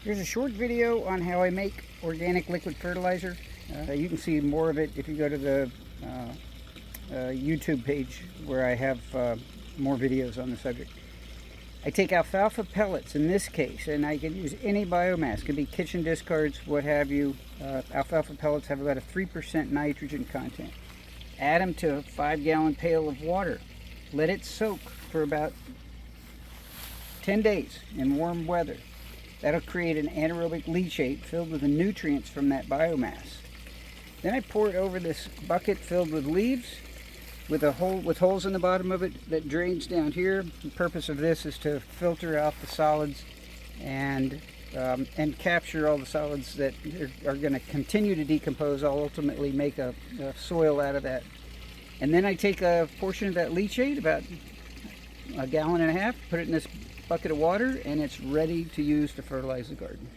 Here's a short video on how I make organic liquid fertilizer. You can see more of it if you go to the YouTube page where I have more videos on the subject. I take alfalfa pellets in this case, and I can use any biomass. It could be kitchen discards, what have you. Alfalfa pellets have about a 3% nitrogen content. Add them to a 5-gallon pail of water. Let it soak for about 10 days in warm weather. That'll create an anaerobic leachate filled with the nutrients from that biomass. Then I pour it over this bucket filled with leaves with holes in the bottom of it that drains down here. The purpose of this is to filter out the solids and capture all the solids that are going to continue to decompose. I'll ultimately make a soil out of that. And then I take a portion of that leachate, about a gallon and a half, put it in this bucket of water, and it's ready to use to fertilize the garden.